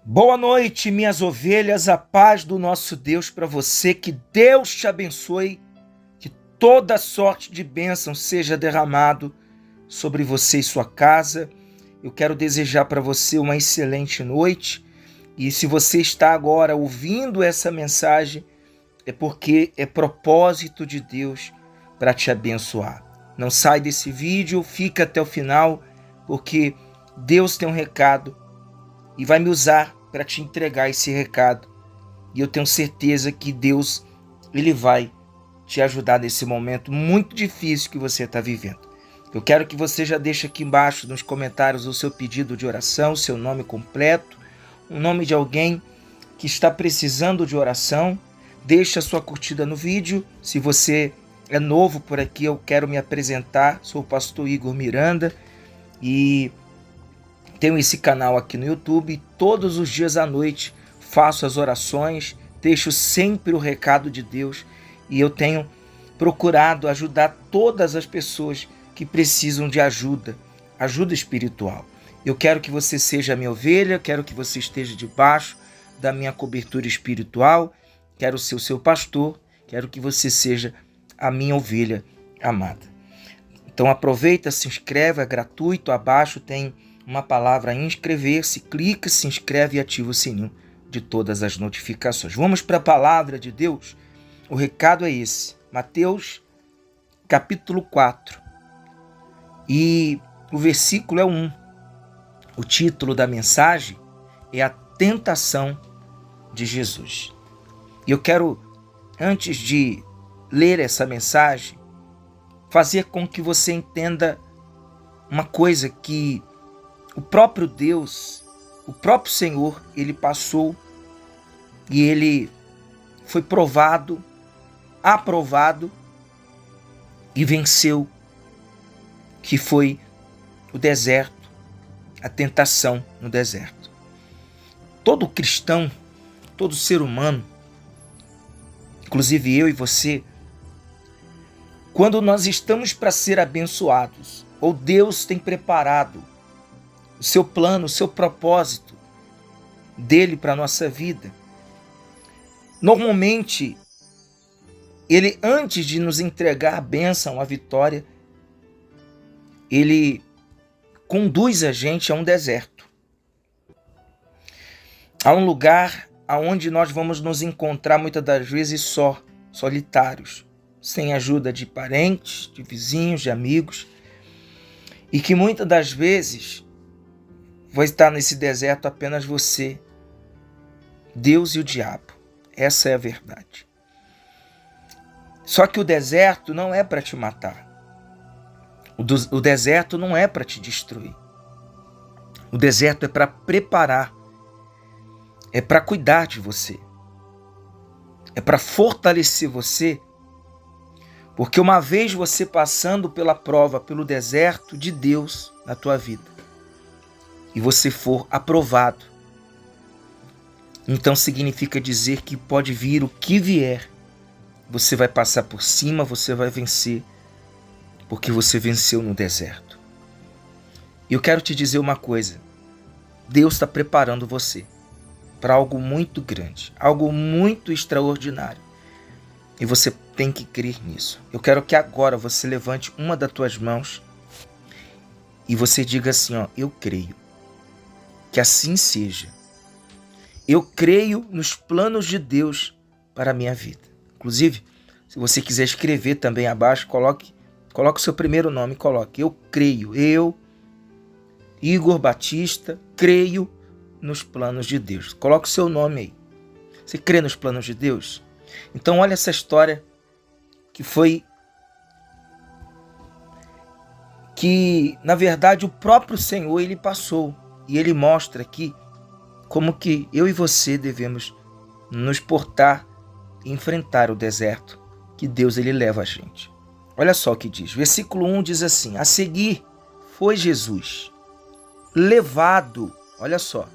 Boa noite, minhas ovelhas, a paz do nosso Deus para você, que Deus te abençoe, que toda sorte de bênção seja derramado sobre você e sua casa. Eu quero desejar para você uma excelente noite, e se você está agora ouvindo essa mensagem, é porque é propósito de Deus para te abençoar. Não sai desse vídeo, fica até o final, porque Deus tem um recado e vai me usar para te entregar esse recado. E eu tenho certeza que Deus, Ele vai te ajudar nesse momento muito difícil que você está vivendo. Eu quero que você já deixe aqui embaixo nos comentários o seu pedido de oração, o seu nome completo, o nome de alguém que está precisando de oração. Deixa a sua curtida no vídeo. Se você é novo por aqui, eu quero me apresentar. Sou o pastor Igor Miranda e tenho esse canal aqui no YouTube e todos os dias à noite faço as orações, deixo sempre o recado de Deus e eu tenho procurado ajudar todas as pessoas que precisam de ajuda espiritual. Eu quero que você seja minha ovelha, quero que você esteja debaixo da minha cobertura espiritual, quero ser o seu pastor, quero que você seja a minha ovelha amada. Então aproveita, se inscreve, é gratuito, abaixo tem uma palavra inscrever-se, clica, se inscreve e ativa o sininho de todas as notificações. Vamos para a palavra de Deus? O recado é esse, Mateus capítulo 4 e o versículo é 1. O título da mensagem é a tentação de Jesus. E eu quero, antes de ler essa mensagem, fazer com que você entenda uma coisa que o próprio Deus, o próprio Senhor, ele passou e ele foi provado, aprovado e venceu, que foi o deserto, a tentação no deserto. Todo cristão, todo ser humano, inclusive eu e você, quando nós estamos para ser abençoados, ou Deus tem preparado o seu plano, o seu propósito dele para a nossa vida, normalmente, ele, antes de nos entregar a bênção, a vitória, ele conduz a gente a um deserto, a um lugar aonde nós vamos nos encontrar muitas das vezes solitários, sem ajuda de parentes, de vizinhos, de amigos, e que muitas das vezes vai estar nesse deserto apenas você, Deus e o diabo. Essa é a verdade. Só que o deserto não é para te matar. O deserto não é para te destruir. O deserto é para preparar. É para cuidar de você. É para fortalecer você. Porque uma vez você passando pela prova, pelo deserto de Deus na tua vida, e você for aprovado, então significa dizer que pode vir o que vier, você vai passar por cima, você vai vencer, porque você venceu no deserto. E eu quero te dizer uma coisa, Deus está preparando você para algo muito grande, algo muito extraordinário, e você tem que crer nisso. Eu quero que agora você levante uma das tuas mãos e você diga assim, ó, eu creio. Que assim seja. Eu creio nos planos de Deus para a minha vida. Inclusive, se você quiser escrever também abaixo, coloque o seu primeiro nome, coloque. Eu creio, eu, Igor Batista, creio nos planos de Deus. Coloque o seu nome aí. Você crê nos planos de Deus? Então olha essa história que na verdade o próprio Senhor ele passou. E ele mostra aqui como que eu e você devemos nos portar e enfrentar o deserto que Deus ele leva a gente. Olha só o que diz. Versículo 1 diz assim, a seguir foi Jesus levado, olha só,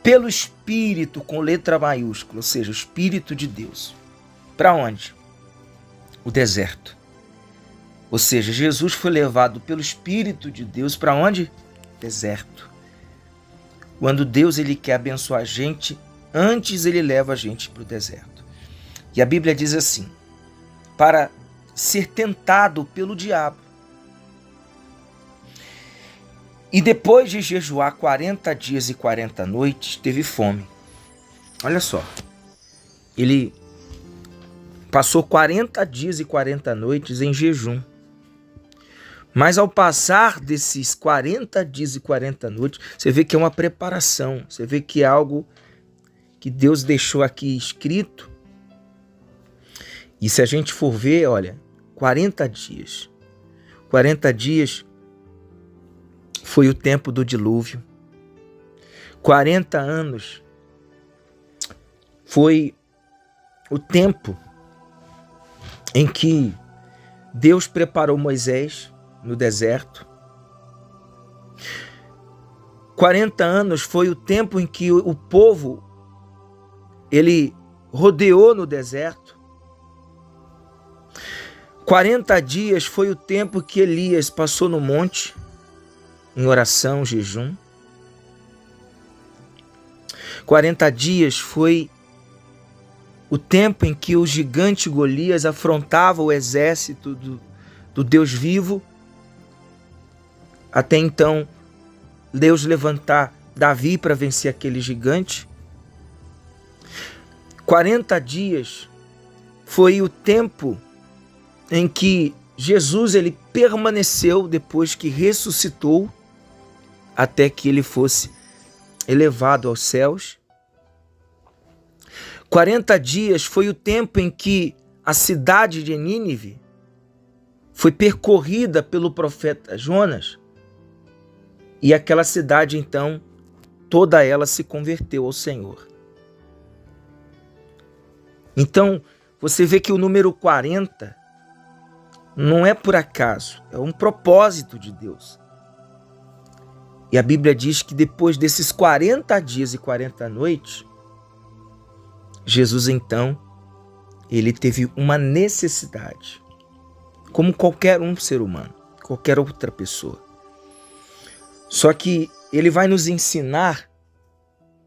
pelo Espírito com letra maiúscula, ou seja, o Espírito de Deus. Para onde? O deserto. Ou seja, Jesus foi levado pelo Espírito de Deus para onde? Deserto. Quando Deus ele quer abençoar a gente, antes ele leva a gente para o deserto. E a Bíblia diz assim, para ser tentado pelo diabo. E depois de jejuar 40 dias e 40 noites, teve fome. Olha só, ele passou 40 dias e 40 noites em jejum. Mas ao passar desses 40 dias e 40 noites, você vê que é uma preparação, você vê que é algo que Deus deixou aqui escrito. E se a gente for ver, olha, 40 dias. 40 dias foi o tempo do dilúvio. 40 anos foi o tempo em que Deus preparou Moisés no deserto. 40 anos foi o tempo em que o povo ele rodeou no deserto. 40 dias foi o tempo que Elias passou no monte, em oração, jejum. 40 dias foi o tempo em que o gigante Golias afrontava o exército do Deus vivo, até então Deus levantar Davi para vencer aquele gigante. 40 dias foi o tempo em que Jesus ele permaneceu depois que ressuscitou, até que ele fosse elevado aos céus. 40 dias foi o tempo em que a cidade de Nínive foi percorrida pelo profeta Jonas, e aquela cidade então, toda ela se converteu ao Senhor. Então, você vê que o número 40 não é por acaso, é um propósito de Deus. E a Bíblia diz que depois desses 40 dias e 40 noites, Jesus então, ele teve uma necessidade, como qualquer um ser humano, qualquer outra pessoa. Só que ele vai nos ensinar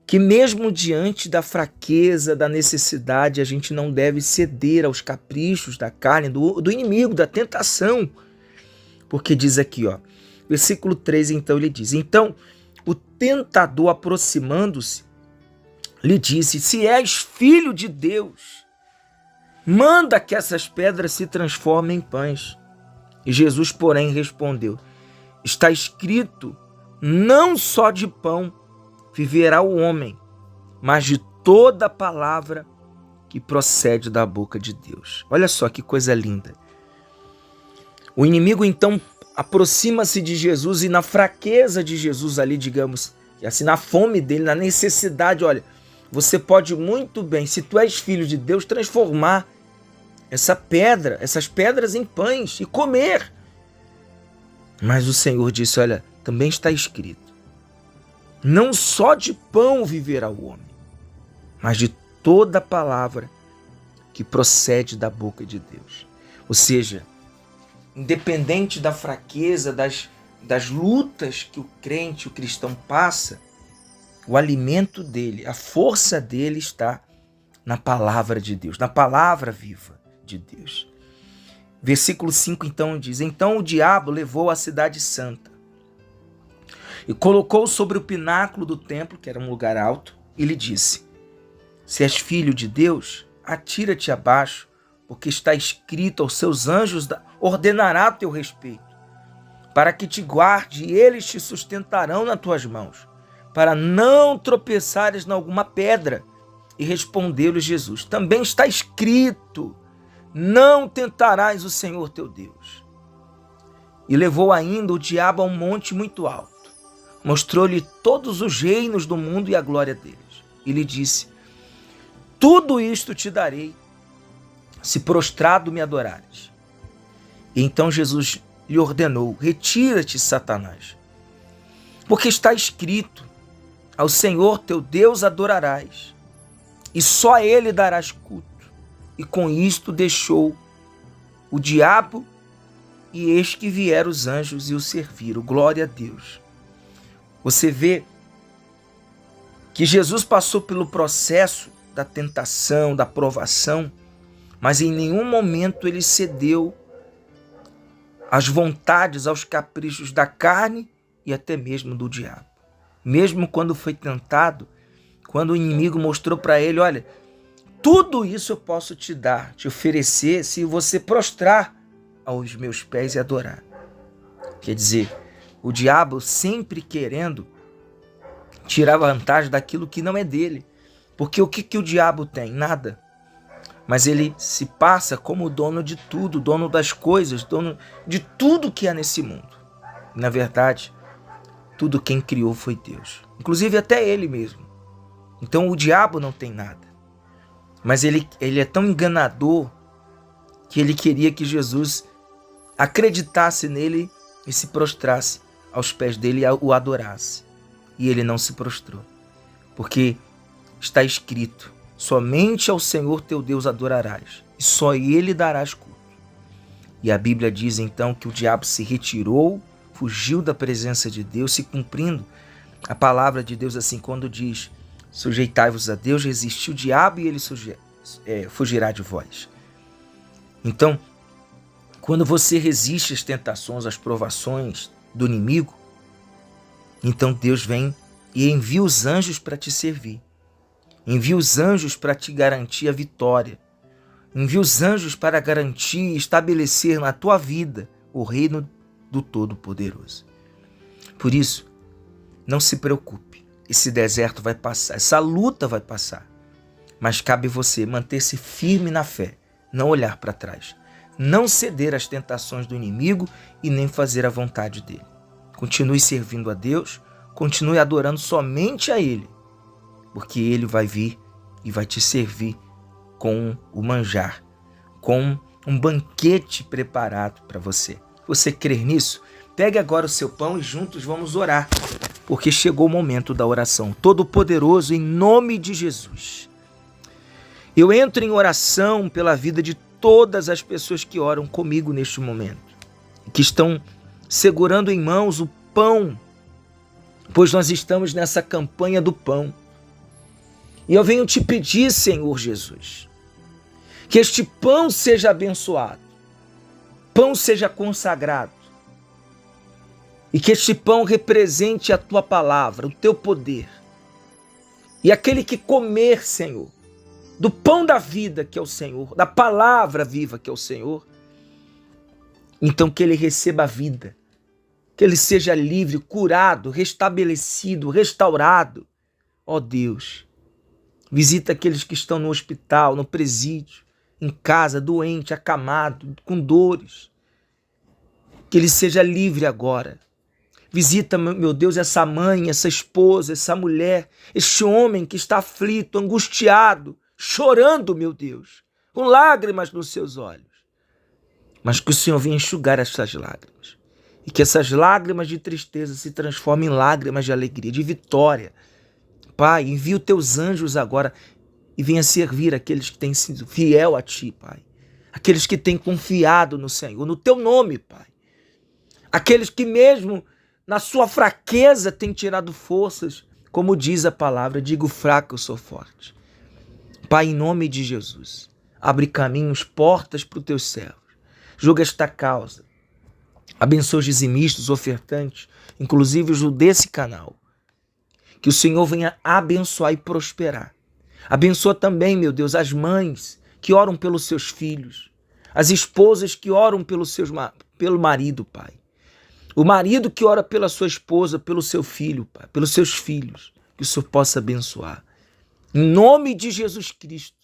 que mesmo diante da fraqueza, da necessidade, a gente não deve ceder aos caprichos da carne, do inimigo, da tentação. Porque diz aqui, ó, versículo 3, então ele diz, então o tentador aproximando-se, lhe disse, se és filho de Deus, manda que essas pedras se transformem em pães. E Jesus, porém, respondeu, está escrito, não só de pão viverá o homem, mas de toda palavra que procede da boca de Deus. Olha só que coisa linda. O inimigo então aproxima-se de Jesus e na fraqueza de Jesus ali, digamos, assim, na fome dele, na necessidade, olha, você pode muito bem, se tu és filho de Deus, transformar essas pedras em pães e comer. Mas o Senhor disse, olha, também está escrito, não só de pão viverá o homem, mas de toda palavra que procede da boca de Deus. Ou seja, independente da fraqueza, das lutas que o crente, o cristão passa, o alimento dele, a força dele está na palavra de Deus, na palavra viva de Deus. Versículo 5 então diz, então o diabo levou a cidade santa e colocou sobre o pináculo do templo, que era um lugar alto, e lhe disse, se és filho de Deus, atira-te abaixo, porque está escrito, aos seus anjos ordenará a teu respeito, para que te guarde e eles te sustentarão nas tuas mãos, para não tropeçares em alguma pedra. E respondeu-lhe Jesus, também está escrito, não tentarás o Senhor teu Deus. E levou ainda o diabo a um monte muito alto, mostrou-lhe todos os reinos do mundo e a glória deles. E lhe disse, tudo isto te darei, se prostrado me adorares. E então Jesus lhe ordenou, retira-te, Satanás, porque está escrito, ao Senhor teu Deus adorarás, e só a ele darás culto. E com isto deixou o diabo, e eis que vieram os anjos e o serviram. Glória a Deus. Você vê que Jesus passou pelo processo da tentação, da provação, mas em nenhum momento ele cedeu às vontades, aos caprichos da carne e até mesmo do diabo. Mesmo quando foi tentado, quando o inimigo mostrou para ele, olha, tudo isso eu posso te dar, te oferecer, se você prostrar aos meus pés e adorar. Quer dizer, o diabo sempre querendo tirar vantagem daquilo que não é dele. Porque o que o diabo tem? Nada. Mas ele se passa como dono de tudo, dono das coisas, dono de tudo que há nesse mundo. Na verdade, tudo quem criou foi Deus. Inclusive até ele mesmo. Então o diabo não tem nada. Mas ele é tão enganador que ele queria que Jesus acreditasse nele e se prostrasse aos pés dele e o adorasse. E ele não se prostrou. Porque está escrito, somente ao Senhor teu Deus adorarás, e só ele darás culto. E a Bíblia diz então que o diabo se retirou, fugiu da presença de Deus, se cumprindo a palavra de Deus assim, quando diz, sujeitai-vos a Deus, resistiu o diabo e ele fugirá de vós. Então, quando você resiste às tentações, às provações do inimigo, então Deus vem e envia os anjos para te servir. Envia os anjos para te garantir a vitória. Envia os anjos para garantir e estabelecer na tua vida o reino do Todo-Poderoso. Por isso, não se preocupe. Esse deserto vai passar, essa luta vai passar. Mas cabe você manter-se firme na fé, não olhar para trás, não ceder às tentações do inimigo e nem fazer a vontade dele. Continue servindo a Deus, continue adorando somente a Ele, porque Ele vai vir e vai te servir com o manjar, com um banquete preparado para você. Você crer nisso? Pegue agora o seu pão e juntos vamos orar, porque chegou o momento da oração. Todo-Poderoso, em nome de Jesus, eu entro em oração pela vida de todas as pessoas que oram comigo neste momento, que estão segurando em mãos o pão, pois nós estamos nessa campanha do pão. E eu venho te pedir, Senhor Jesus, que este pão seja abençoado, pão seja consagrado, e que este pão represente a tua palavra, o teu poder. E aquele que comer, Senhor, do pão da vida que é o Senhor, da palavra viva que é o Senhor, então que ele receba a vida, que ele seja livre, curado, restabelecido, restaurado. Ó Deus, visita aqueles que estão no hospital, no presídio, em casa, doente, acamado, com dores. Que ele seja livre agora. Visita, meu Deus, essa mãe, essa esposa, essa mulher, este homem que está aflito, angustiado, chorando, meu Deus, com lágrimas nos seus olhos. Mas que o Senhor venha enxugar essas lágrimas. E que essas lágrimas de tristeza se transformem em lágrimas de alegria, de vitória. Pai, envia os teus anjos agora e venha servir aqueles que têm sido fiel a ti, Pai. Aqueles que têm confiado no Senhor, no teu nome, Pai. Aqueles que mesmo na sua fraqueza têm tirado forças, como diz a palavra, digo fraco, eu sou forte. Pai, em nome de Jesus, abre caminhos, portas para os teus servos. Julga esta causa. Abençoa os dizimistas, os ofertantes, inclusive os desse canal. Que o Senhor venha abençoar e prosperar. Abençoa também, meu Deus, as mães que oram pelos seus filhos. As esposas que oram pelo marido, Pai. O marido que ora pela sua esposa, pelo seu filho, Pai, pelos seus filhos. Que o Senhor possa abençoar. Em nome de Jesus Cristo.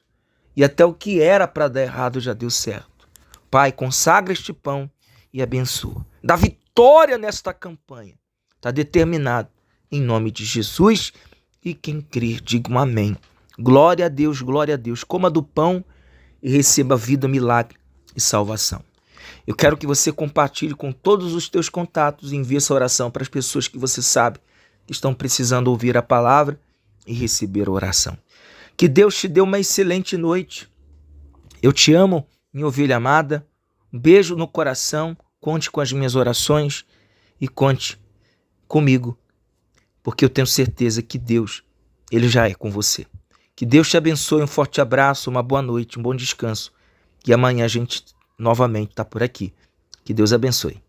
E até o que era para dar errado já deu certo. Pai, consagra este pão e abençoa. Dá vitória nesta campanha. Está determinado. Em nome de Jesus. E quem crer, diga um amém. Glória a Deus, glória a Deus. Coma do pão e receba vida, milagre e salvação. Eu quero que você compartilhe com todos os teus contatos e envie essa oração para as pessoas que você sabe que estão precisando ouvir a palavra e receber a oração. Que Deus te dê uma excelente noite. Eu te amo, minha ovelha amada. Um beijo no coração. Conte com as minhas orações e conte comigo, porque eu tenho certeza que Deus Ele já é com você. Que Deus te abençoe, um forte abraço, uma boa noite, um bom descanso. E amanhã a gente novamente está por aqui. Que Deus abençoe.